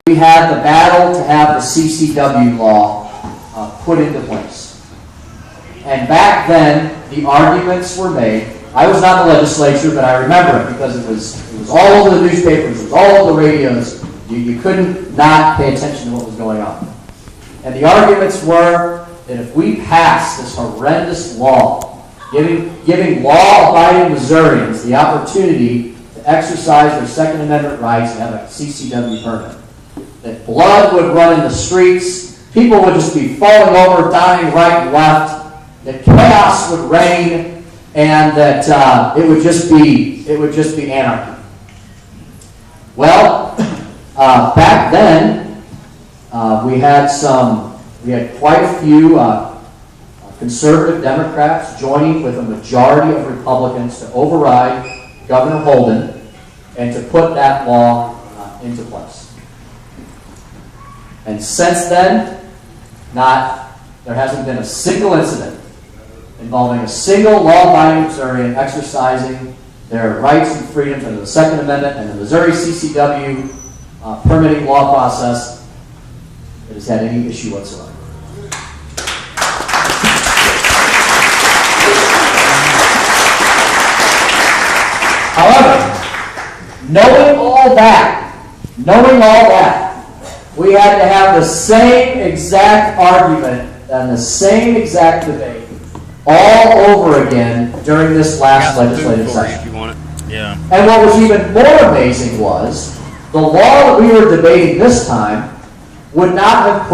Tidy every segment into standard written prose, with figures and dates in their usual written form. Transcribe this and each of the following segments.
we had the battle to have the CCW law put into place. And back then, the arguments were made. I was not in the legislature, but I remember it because it was all over the newspapers, it was all over the radios. You couldn't not pay attention to what was going on. And the arguments were that if we pass this horrendous law, giving law-abiding Missourians the opportunity to exercise their Second Amendment rights and have a CCW permit, that blood would run in the streets, people would just be falling over, dying right and left, that chaos would reign, and that it would just be anarchy. Well, back then we had quite a few conservative Democrats joining with a majority of Republicans to override Governor Holden and to put that law into place. And since then, there hasn't been a single incident involving a single law-abiding Missourian exercising their rights and freedoms under the Second Amendment and the Missouri CCW permitting law process that has had any issue whatsoever. However, knowing all that, we had to have the same exact argument and the same exact debate all over again during this last legislative session. If you want it. Yeah. And what was even more amazing was the law that we were debating this time would not have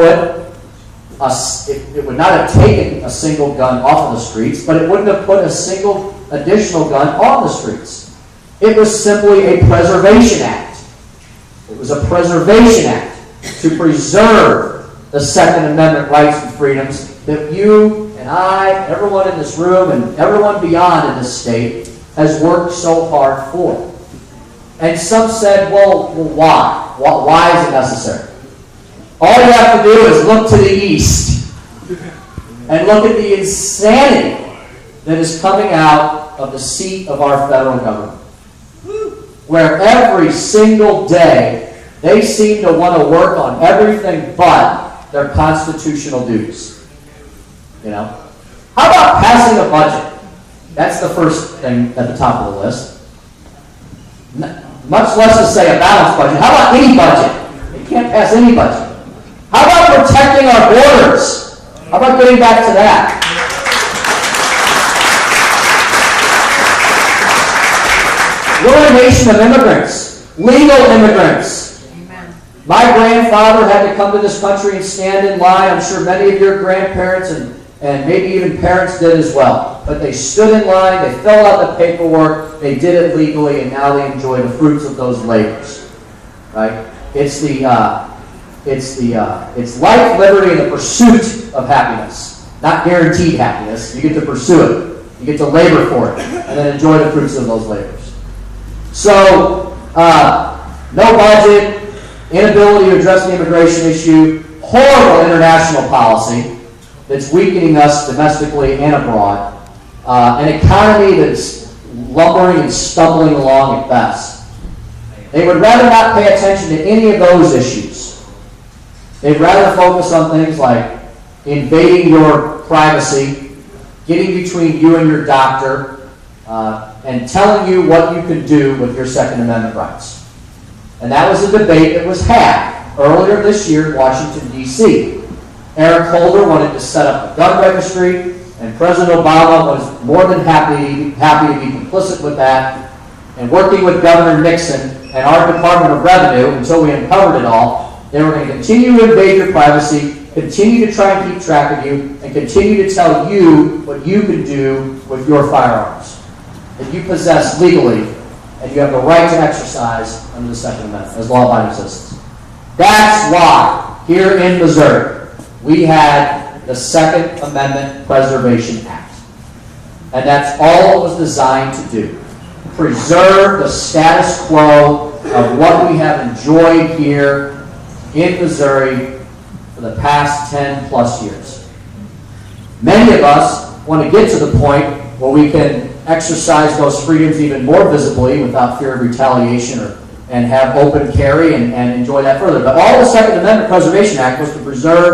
it would not have taken a single gun off of the streets, but it wouldn't have put a single additional gun on the streets. It was simply a preservation act. It was a preservation act to preserve the Second Amendment rights and freedoms that you and I, everyone in this room, and everyone beyond in this state has worked so hard for. And some said, well, why? Why is it necessary? All you have to do is look to the east and look at the insanity that is coming out of the seat of our federal government, where every single day they seem to want to work on everything but their constitutional duties. You know? How about passing a budget? That's the first thing at the top of the list. Much less to say a balanced budget. How about any budget? You can't pass any budget. How about protecting our borders? How about getting back to that? We're a nation of immigrants, legal immigrants. My grandfather had to come to this country and stand in line. I'm sure many of your grandparents and maybe even parents did as well. But they stood in line, they filled out the paperwork, they did it legally, and now they enjoy the fruits of those labors. Right? It's life, liberty, and the pursuit of happiness. Not guaranteed happiness. You get to pursue it. You get to labor for it, and then enjoy the fruits of those labors. So, no budget, inability to address the immigration issue, horrible international policy that's weakening us domestically and abroad, an economy that's lumbering and stumbling along at best. They would rather not pay attention to any of those issues. They'd rather focus on things like invading your privacy, getting between you and your doctor, and telling you what you can do with your Second Amendment rights. And that was a debate that was had earlier this year in Washington, D.C. Eric Holder wanted to set up a gun registry, and President Obama was more than happy to be complicit with that. And working with Governor Nixon and our Department of Revenue until we uncovered it all, they were going to continue to invade your privacy, continue to try and keep track of you, and continue to tell you what you can do with your firearms that you possess legally and you have the right to exercise under the Second Amendment as law-abiding citizens. That's why, here in Missouri, we had the Second Amendment Preservation Act. And that's all it was designed to do. Preserve the status quo of what we have enjoyed here in Missouri for the past 10 plus years. Many of us want to get to the point where we can exercise those freedoms even more visibly without fear of retaliation and have open carry and enjoy that further. But all the Second Amendment Preservation Act was to preserve